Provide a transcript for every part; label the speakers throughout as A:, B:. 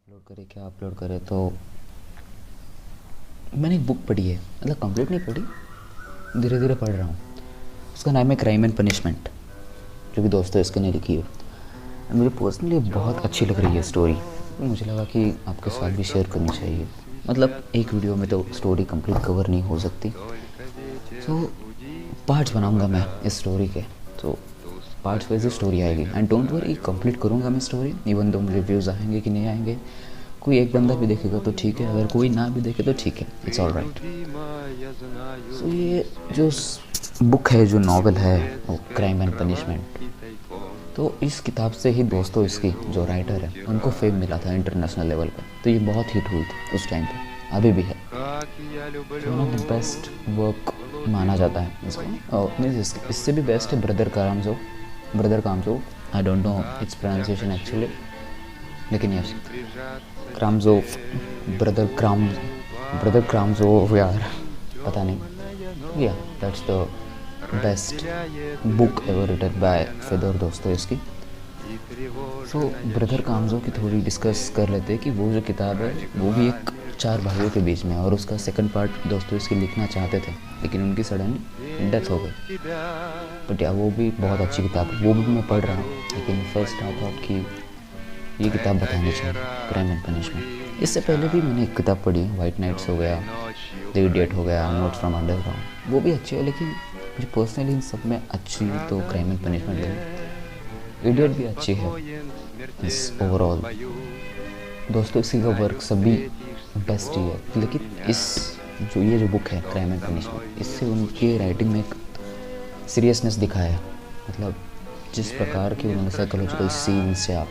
A: क्या अपलोड करे तो मैंने एक बुक पढ़ी है, मतलब कंप्लीट नहीं पढ़ी, धीरे धीरे पढ़ रहा हूँ। उसका नाम है क्राइम एंड पनिशमेंट, जो कि दोस्तोयेव्स्की ने लिखी है। मुझे पर्सनली बहुत अच्छी लग रही है स्टोरी। मुझे लगा कि आपके साथ भी शेयर करनी चाहिए। मतलब एक वीडियो में तो स्टोरी कंप्लीट कवर नहीं हो सकती, तो पार्ट्स बनाऊंगा मैं इस स्टोरी के। तो पार्ट्स वाइज स्टोरी आएगी एंड डोंट वरी, कंप्लीट करूंगा मैं स्टोरी। इवन दो रिव्यूज़ आएंगे कि नहीं आएंगे, कोई एक बंदा भी देखेगा तो ठीक है, अगर कोई ना भी देखे तो ठीक है, इट्स ऑल राइट। सो ये जो बुक है, जो नॉवल है, वो क्राइम एंड पनिशमेंट, तो इस किताब से ही दोस्तों इसकी जो राइटर है उनको फेम मिला था इंटरनेशनल लेवल पर। तो ये बहुत हिट हुई थी उस टाइम पे, अभी भी है। One of the best work माना जाता है इसको। और इससे भी बेस्ट है brother Karamazov. I don't know its pronunciation actually, लेकिन यस, क्रामज़ो, ब्रदर क्रामज़ो, यार पता नहीं। या that's the best book ever written by Fyodor Dostoevsky. So brother Karamazov की थोड़ी डिस्कस कर लेते हैं कि वो जो किताब है वो भी एक 4 भाइयों के बीच में है, और उसका सेकंड पार्ट दोस्तोयेव्स्की लिखना चाहते थे, लेकिन उनकी सडन डेथ हो गई। बट या वो भी बहुत अच्छी किताब है, वो भी मैं पढ़ रहा हूँ। लेकिन फर्स्ट आई थॉट कि ये किताब बतानी चाहिए, क्राइम एंड पनिशमेंट। इससे पहले भी मैंने एक किताब पढ़ी, वाइट नाइट्स हो गया, द इडियट हो गया, नोट्स फ्रॉम अंडरग्राउंड, वो भी अच्छी है। लेकिन मुझे पर्सनली इन सब में अच्छी तो क्राइम एंड पनिशमेंट लगी। इडियट भी अच्छी है। इस ओवरऑल दोस्तोयेव्स्की का वर्क सभी बेस्ट ही है, लेकिन ये जो बुक है क्राइम एंड पनिशमेंट, इससे उनकी राइटिंग में एक सीरियसनेस दिखाया है। मतलब जिस प्रकार की उन्होंने साइकोलॉजिकल सीन्स या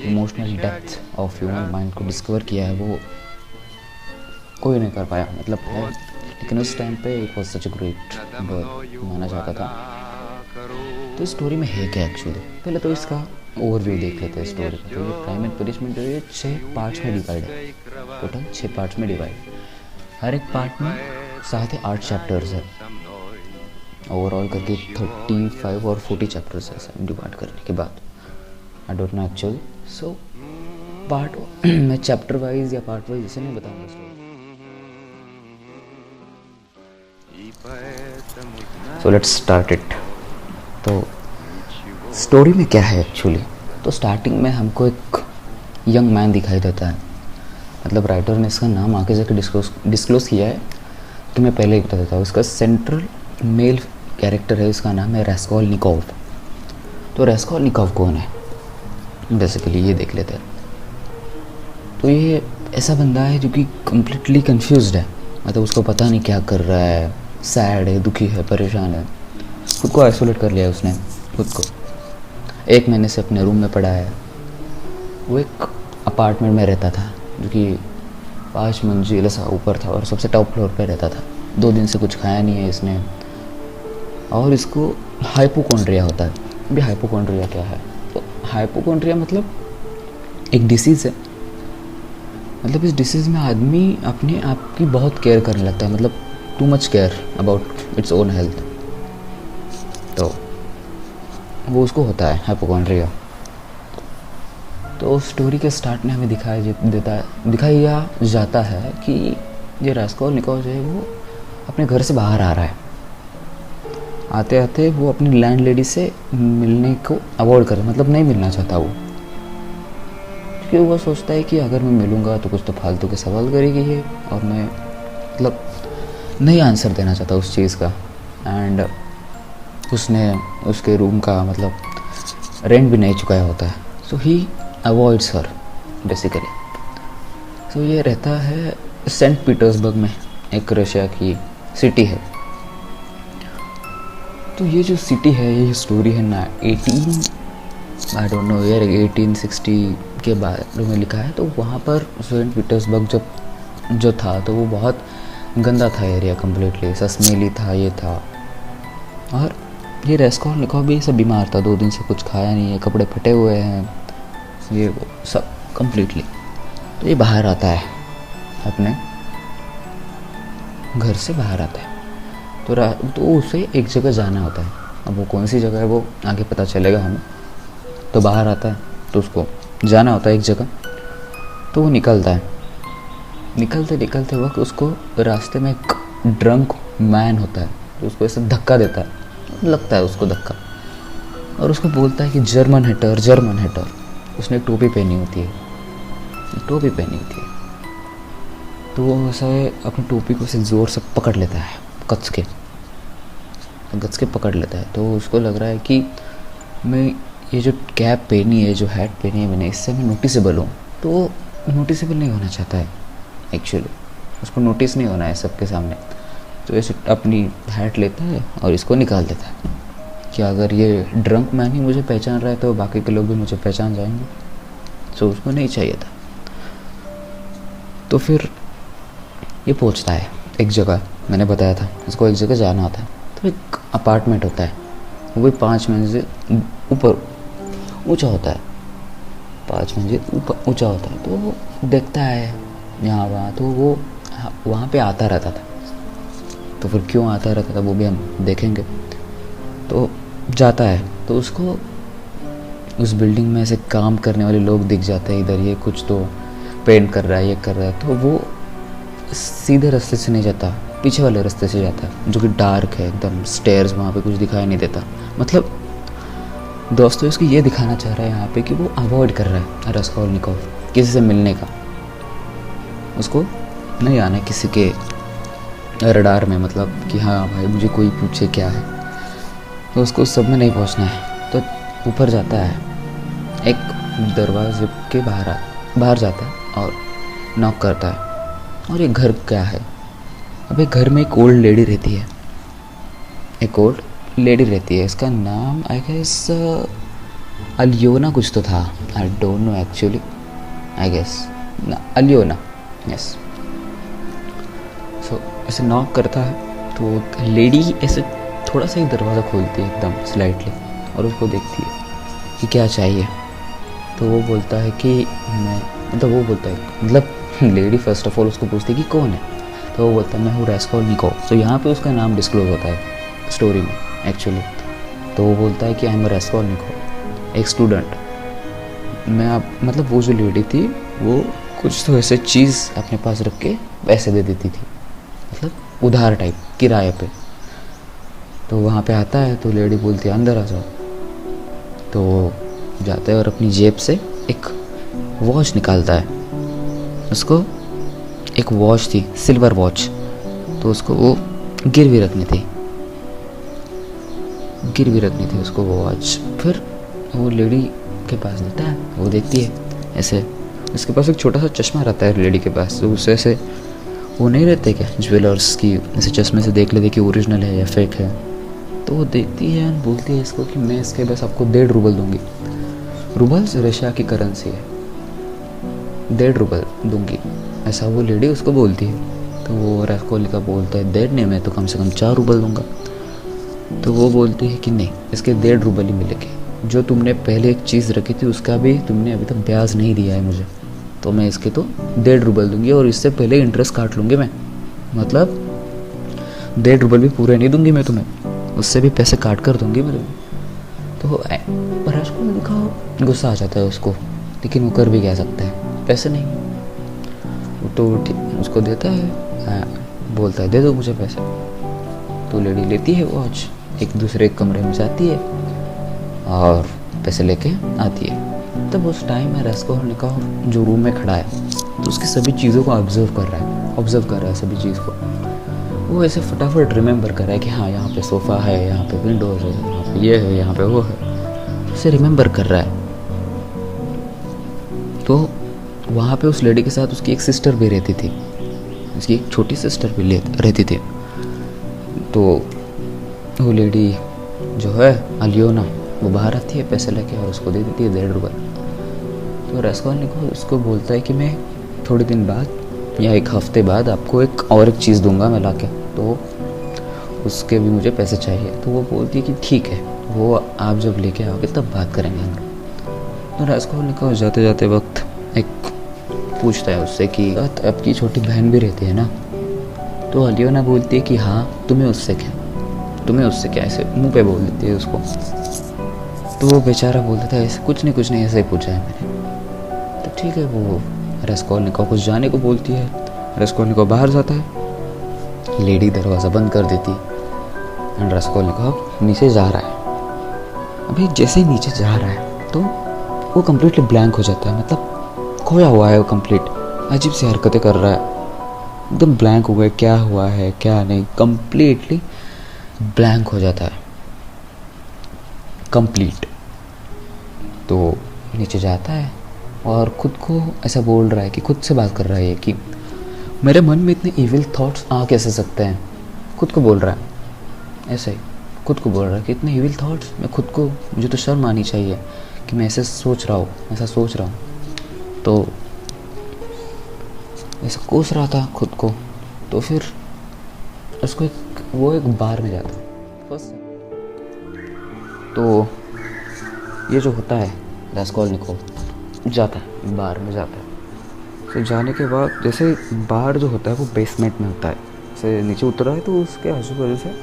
A: emotional depth of human mind को डिस्कवर किया है, वो कोई नहीं कर पाया। मतलब है, लेकिन उस टाइम पे it was such a great work माना जाता था। तो इस स्टोरी में है क्या एक्चुअली, पहले तो इसका ओवरव्यू देख लेते हैं स्टोरी का। तो ये क्राइम एंड पनिशमेंट जो है 6 पार्ट्स में डिवाइड है, टोटल 6 पार्ट्स में डिवाइड। हर एक पार्ट में 7 या 8 चैप्टर्स है, ओवरऑल करके 35 और 40 चैप्टर्स है डिवाइड करने के बाद। आई don't know actually. So part मैं चैप्टर वाइज या पार्ट वाइज इसे नहीं बताऊंगा story. So let's start it. तो स्टोरी में क्या है एक्चुअली, तो स्टार्टिंग में हमको एक यंग मैन दिखाई देता है। मतलब राइटर ने इसका नाम आगे जाकर डिस्क्लोज किया है, तो मैं पहले ही बता देता हूँ। इसका सेंट्रल मेल कैरेक्टर है, इसका नाम है रास्कोलनिकोव। तो रास्कोलनिकोव कौन है बेसिकली, ये देख लेते हैं। तो ये ऐसा बंदा है जो कि कम्प्लीटली कंफ्यूज्ड है। मतलब उसको पता नहीं क्या कर रहा है, सैड है, दुखी है, परेशान है। खुद को आइसोलेट कर लिया है उसने, खुद को 1 महीने से अपने रूम में पड़ा है। वो एक अपार्टमेंट में रहता था जो कि 5 मंजिल सा ऊपर था, और सबसे टॉप फ्लोर पे रहता था। 2 दिन से कुछ खाया नहीं है इसने, और इसको हाइपोकॉन्ड्रिया होता है। अभी हाइपोकॉन्ड्रिया क्या है, तो हाइपोकॉन्ड्रिया मतलब एक डिसीज़ है। मतलब इस डिसीज़ में आदमी अपने आप की बहुत केयर करने लगता है, मतलब too much care about its own health. तो वो उसको होता है हाइपोकॉन्ड्रिया। तो स्टोरी के स्टार्ट में हमें दिखाया जाता है कि ये रास्कोलनिकोव जो है वो अपने घर से बाहर आ रहा है। आते आते वो अपनी लैंडलेडी से मिलने को अवॉइड कर, मतलब नहीं मिलना चाहता वो, क्योंकि वो सोचता है कि अगर मैं मिलूँगा तो कुछ तो फालतू के सवाल करेगी ये, और मैं मतलब नहीं आंसर देना चाहता उस चीज़ का। एंड उसने उसके रूम का मतलब रेंट भी नहीं चुकाया होता है। सो ही अवॉइड्स हर बेसिकली। सो ये रहता है सेंट पीटर्सबर्ग में, एक रशिया की सिटी है। तो ये जो सिटी है, ये स्टोरी है ना 18 ईयर 1860 के बारे में लिखा है। तो वहाँ पर सेंट पीटर्सबर्ग जो था, तो वो बहुत गंदा था एरिया, कम्प्लीटली सस्मेली था, ये था। और ये रास्कोलनिकोव भी सब बीमार था, 2 दिन से कुछ खाया नहीं है, कपड़े फटे हुए हैं, ये वो सब कम्प्लीटली। तो ये बाहर आता है, अपने घर से बाहर आता है। तो उसे एक जगह जाना होता है। अब वो कौन सी जगह है वो आगे पता चलेगा हमें। तो बाहर आता है तो उसको जाना होता है एक जगह। तो वो निकलता है। निकलते निकलते वक्त उसको रास्ते में एक ड्रंक मैन होता है तो उसको ऐसे धक्का देता है, लगता है उसको धक्का, और उसको बोलता है कि जर्मन हेटर, जर्मन हेटर। उसने टोपी पहनी होती है, टोपी पहनी होती है। तो वो ऐसा अपनी टोपी को ऐसे ज़ोर से पकड़ लेता है, गच के पकड़ लेता है। तो उसको लग रहा है कि मैं ये जो कैप पहनी है, जो हैट पहनी है मैंने, इससे मैं नोटिसेबल हूँ। तो वो नोटिसेबल नहीं होना चाहता है एक्चुअली, उसको नोटिस नहीं होना है सबके सामने। तो ऐसे अपनी हैट लेता है और इसको निकाल देता है कि अगर ये ड्रंक मैन ही मुझे पहचान रहा है तो बाकी के लोग भी मुझे पहचान जाएंगे। तो उसको नहीं चाहिए था। तो फिर ये पहुंचता है एक जगह, मैंने बताया था इसको एक जगह जाना होता है। तो एक अपार्टमेंट होता है, वो भी 5 मंजिल ऊपर ऊंचा होता है, 5 मंजिल ऊपर ऊंचा होता है। तो वो देखता है यहाँ वहाँ, तो वो वहाँ पे आता रहता था। तो फिर क्यों आता रहता था वो भी हम देखेंगे। तो जाता है तो उसको उस बिल्डिंग में ऐसे काम करने वाले लोग दिख जाते हैं, इधर ये कुछ तो पेंट कर रहा है, ये कर रहा है। तो वो सीधे रास्ते से नहीं जाता, पीछे वाले रास्ते से जाता है जो कि डार्क है एकदम, स्टेयर्स, वहाँ पे कुछ दिखाई नहीं देता। मतलब दोस्तों इसको ये दिखाना चाह रहा है यहाँ पे कि वो अवॉइड कर रहा है रास्कोल्निकोव किसी से मिलने का। उसको नहीं आना है किसी के रडार में, मतलब कि हाँ भाई मुझे कोई पूछे क्या है, तो उसको उस सब में नहीं पहुँचना है। तो ऊपर जाता है, एक दरवाजे के बाहर जाता है और नॉक करता है। और ये घर क्या है? अब एक घर में एक ओल्ड लेडी रहती है, एक ओल्ड लेडी रहती है। इसका नाम आई गेस अलियोना कुछ तो था, I don't know actually, I guess Alyona, yes. So ऐसे नॉक करता है तो लेडी ऐसे थोड़ा सा ही दरवाज़ा खोलती है एकदम स्लाइटली और उसको देखती है कि क्या चाहिए। तो वो बोलता है कि मैं, मतलब लेडी फर्स्ट ऑफ ऑल उसको पूछती है कि कौन है। तो वो बोलता है मैं हूँ रास्कोल्निकोव। तो यहाँ पे उसका नाम डिस्क्लोज होता है स्टोरी में एक्चुअली। तो वो बोलता है कि आई एम रास्कोल्निकोव, एक स्टूडेंट। मैं आप मतलब वो जो लेडी थी वो कुछ तो ऐसे चीज़ अपने पास रख के पैसे दे देती थी, मतलब उधार टाइप, किराए पे। तो वहाँ पे आता है तो लेडी बोलती है अंदर आ जाओ। तो वो जाता है और अपनी जेब से एक वॉच निकालता है। उसको एक वॉच थी, सिल्वर वॉच, तो उसको वो गिरवी रखनी थी उसको वो वॉच। फिर वो लेडी के पास देता है, वो देखती है ऐसे। उसके पास एक छोटा सा चश्मा रहता है लेडी के पास, तो उससे ऐसे वो नहीं रहते क्या ज्वेलर्स की, ऐसे चश्मे से देख लेते कि ओरिजिनल है या फेक है। तो वो देखती है और बोलती है इसको कि मैं इसके बस आपको 1.5 रूबल दूंगी। रूबल्स रशिया की करेंसी है, 1.5 रूबल दूंगी, ऐसा वो लेडी उसको बोलती है। तो वो रास्कोल्निकोव बोलता है 1.5 नहीं, मैं तो कम से कम 4 रूबल दूंगा। तो वो बोलती है कि नहीं, इसके 1.5 रूबल ही मिलेंगे। जो तुमने पहले एक चीज़ रखी थी उसका भी तुमने अभी तक ब्याज नहीं दिया है मुझे, तो मैं इसके तो 1.5 रूबल दूंगी और इससे पहले इंटरेस्ट काट लूँगी मैं। मतलब 1.5 रूबल भी पूरे नहीं दूंगी मैं तुम्हें, उससे भी पैसे काट कर दूंगी मैं तुम्हें। तो रास्कोल्निकोव गुस्सा आ जाता है उसको, लेकिन वो कर भी क्या सकता है, पैसे नहीं। तो उसको देता है, बोलता है दे दो मुझे पैसे। तो लेडी लेती है वॉच, एक दूसरे कमरे में जाती है और पैसे लेके आती है। तब उस टाइम में रास्कोल्निकोव जो रूम में खड़ा है तो उसकी सभी चीज़ों को ऑब्जर्व कर रहा है सभी चीज़ को। वो ऐसे फटाफट रिमेंबर कर रहा है कि हाँ यहाँ पे सोफ़ा है, यहाँ पे विंडोज़ है, यहाँ पे ये है, यहाँ पे वो है, उसे रिमेंबर कर रहा है। तो वहाँ पे उस लेडी के साथ उसकी एक सिस्टर भी रहती थी, उसकी एक छोटी सिस्टर भी रहती थी। तो वो लेडी जो है अलियोना, वो बाहर आती है पैसे लेके और उसको दे देती है 1.5 रूबल। तो रास्कोल्निकोव उसको बोलता है कि मैं थोड़े दिन बाद या एक हफ्ते बाद आपको एक चीज़ दूंगा मैं लाके, तो उसके भी मुझे पैसे चाहिए। तो वो बोलती है कि ठीक है, वो आप जब लेके आओगे तब बात करेंगे हम लोग। तो रास्कोल्निकोव जाते जाते वक्त एक पूछता है उससे कि आपकी छोटी बहन भी रहती है ना। तो अलियोना बोलती है कि हाँ, तुम्हें उससे क्या, ऐसे मुंह पे बोल देती है उसको। तो वो बेचारा बोलता था ऐसे कुछ नहीं ऐसे ही पूछा है मैंने। तो ठीक है, वो रास्कोलनिकोव कुछ जाने को बोलती है। रास्कोलनिकोव बाहर जाता है, लेडी दरवाज़ा बंद कर देती एंड रास्कोलनिकोव नीचे जा रहा है। अभी जैसे ही नीचे जा रहा है तो वो कम्प्लीटली ब्लैंक हो जाता है, मतलब खोया हुआ है वो कंप्लीट, अजीब सी हरकतें कर रहा है, एकदम ब्लैंक हुआ है, क्या हुआ है क्या नहीं, कम्प्लीटली ब्लैंक हो जाता है कंप्लीट। तो नीचे जाता है और ख़ुद को ऐसा बोल रहा है कि खुद से बात कर रहा है कि मेरे मन में इतने इविल थॉट्स आ कैसे सकते हैं, खुद को बोल रहा है ऐसे ही, खुद को बोल रहा है कि इतने इविल थॉट्स, मैं खुद को, मुझे तो शर्म आनी चाहिए कि मैं ऐसे सोच रहा हूँ, ऐसा सोच रहा हूँ। तो ऐसा कोस रहा था खुद को। तो फिर उसको वो एक बार में जाता है फर्स्ट। तो ये जो होता है रास्कोलनिकोव जाता है बार में जाता है। तो जाने के बाद जैसे बार जो होता है वो बेसमेंट में होता है, जैसे नीचे उतरा है तो उसके आजू बाजू से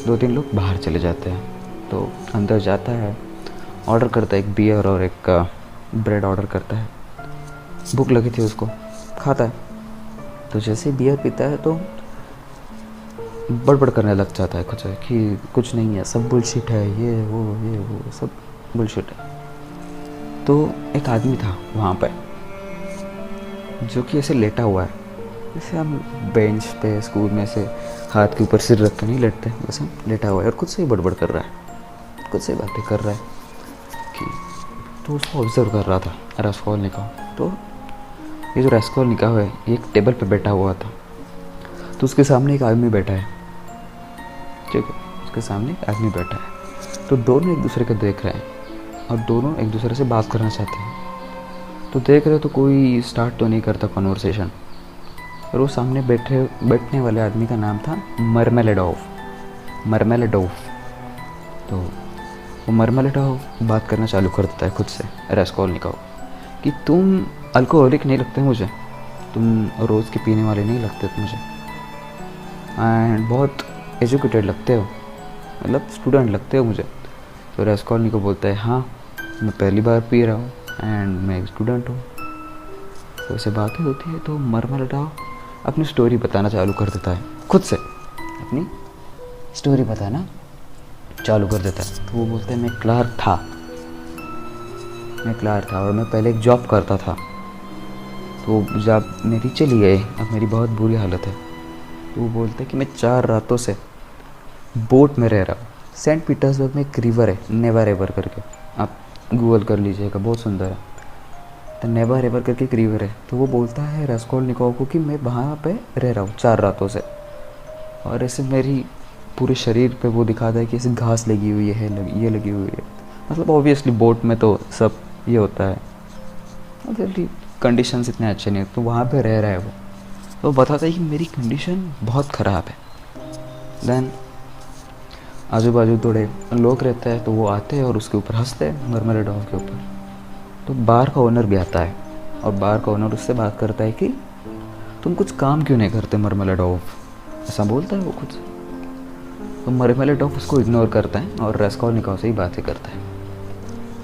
A: 2-3 लोग बाहर चले जाते हैं। तो अंदर जाता है, ऑर्डर करता है एक बियर और एक ब्रेड ऑर्डर करता है, भूख लगी थी उसको, खाता है। तो जैसे बियर पीता है तो बड़बड़ करने लग जाता है खुद से कि कुछ नहीं है, सब बुलशिट है, ये वो सब बुलशिट है। तो एक आदमी था वहाँ पर जो कि ऐसे लेटा हुआ है, जैसे हम बेंच पे स्कूल में से हाथ के ऊपर सिर रख के नहीं लेटते, वैसे लेटा हुआ है और खुद से ही बड़बड़ कर रहा है, खुद से बातें कर रहा है कि। तो उसको ऑब्जर्व कर रहा था रास्कोलनिकोव। तो ये जो रास्कोलनिकोव है एक टेबल पे बैठा हुआ था, तो उसके सामने एक आदमी बैठा है, ठीक है, उसके सामने एक आदमी बैठा है। तो दोनों एक दूसरे को देख रहे हैं और दोनों एक दूसरे से बात करना चाहते हैं। तो देख रहे तो कोई स्टार्ट तो नहीं करता कन्वर्सेशन। और वो सामने बैठने वाले आदमी का नाम था मरमेलेडोव। तो वो मरमेलेडोव बात करना चालू कर देता है खुद से रास्कोलनिकोव कि तुम अल्कोहलिक नहीं लगते मुझे, तुम रोज़ के पीने वाले नहीं लगते मुझे, एंड बहुत एजुकेटेड लगते हो, मतलब स्टूडेंट लगते हो मुझे। तो रास्कोलनिकोव बोलता है हाँ मैं पहली बार पी रहा हूँ एंड मैं एक स्टूडेंट हूँ। तो ऐसे बातें होती है। तो मरमेलेडोव अपनी स्टोरी बताना चालू कर देता है, खुद से अपनी स्टोरी बताना चालू कर देता है। तो वो बोलता है मैं क्लार्क था और मैं पहले एक जॉब करता था, तो जॉब मेरी चली गई, अब मेरी बहुत बुरी हालत है। तो वो बोलता है कि मैं 4 रातों से बोट में रह रहा हूँ। सेंट पीटर्सबर्ग में एक रिवर है, नेवा रिवर करके, आप गूगल कर लीजिएगा, बहुत सुंदर है। तो नेवा रिवर करके एक रिवर है। तो वो बोलता है रास्कोलनिकोव को कि मैं वहाँ पे रह रहा हूँ 4 रातों से, और ऐसे मेरी पूरे शरीर पे वो दिखाता है कि ऐसे घास लगी हुई है, ये लगी हुई है, मतलब ऑब्वियसली बोट में तो सब ये होता है, ऑब्वियसली कंडीशंस इतने अच्छे नहीं, तो वहाँ पे रह रहा है वो। तो बताता है कि मेरी कंडीशन बहुत ख़राब है। देन आजू बाजू थोड़े लोग रहते हैं, तो वो आते हैं और उसके ऊपर हंसते हैं, मरमेलेडोव के ऊपर। तो बार का ओनर भी आता है और बार का ओनर उससे बात करता है कि तुम कुछ काम क्यों नहीं करते मरमेलेडोव, ऐसा बोलता है वो खुद। तो मरमेलेडोव उसको इग्नोर करता है और रास्कोलनिकोव से ही बातें करता है।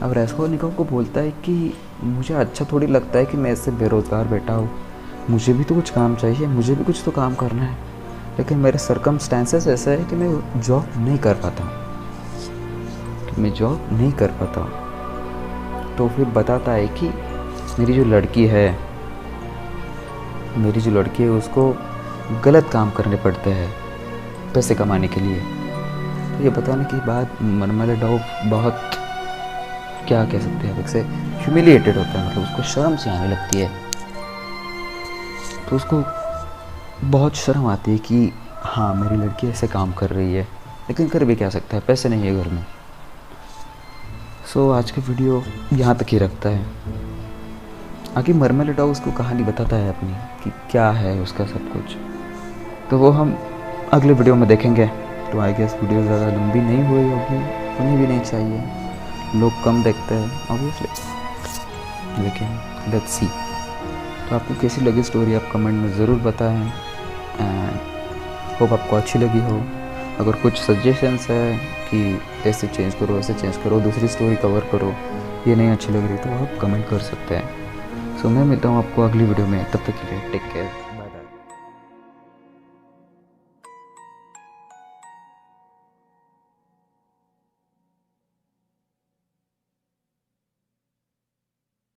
A: अब रास्कोलनिकोव को बोलता है कि मुझे अच्छा थोड़ी लगता है कि मैं ऐसे बेरोज़गार बैठा हूँ, मुझे भी तो कुछ काम चाहिए, मुझे भी कुछ तो काम करना है, लेकिन मेरे सर्कमस्टेंसेस ऐसा है कि मैं जॉब नहीं कर पाता हूँ, तो फिर बताता है कि मेरी जो लड़की है उसको गलत काम करने पड़ते हैं पैसे कमाने के लिए। तो ये बताने के बाद मरमेलेडोव बहुत, क्या कह सकते हैं, एक से ह्यूमिलिएटेड होता है, मतलब उसको शर्म सी आने लगती है। तो उसको बहुत शर्म आती है कि हाँ मेरी लड़की ऐसे काम कर रही है, लेकिन कर भी क्या सकता है, पैसे नहीं है घर में। सो आज का वीडियो यहाँ तक ही रखता है। आगे मरमेलेडोव उसको कहानी बताता है अपनी कि क्या है उसका सब कुछ, तो वो हम अगले वीडियो में देखेंगे। तो आई गेस वीडियो ज़्यादा लंबी नहीं हुई होगी, होनी भी नहीं चाहिए, लोग कम देखते हैं ऑब्वियसली, लेकिन लेट्स सी। तो आपको कैसी लगी स्टोरी आप कमेंट में ज़रूर बताएं एंड होप आपको अच्छी लगी हो। अगर कुछ सजेशंस है कि ऐसे चेंज करो, ऐसे चेंज करो, दूसरी स्टोरी कवर करो, ये नहीं अच्छी लग रही, तो आप कमेंट कर सकते हैं। सो मैं मिलता हूँ आपको अगली वीडियो में, तब तक के लिए टेक केयर।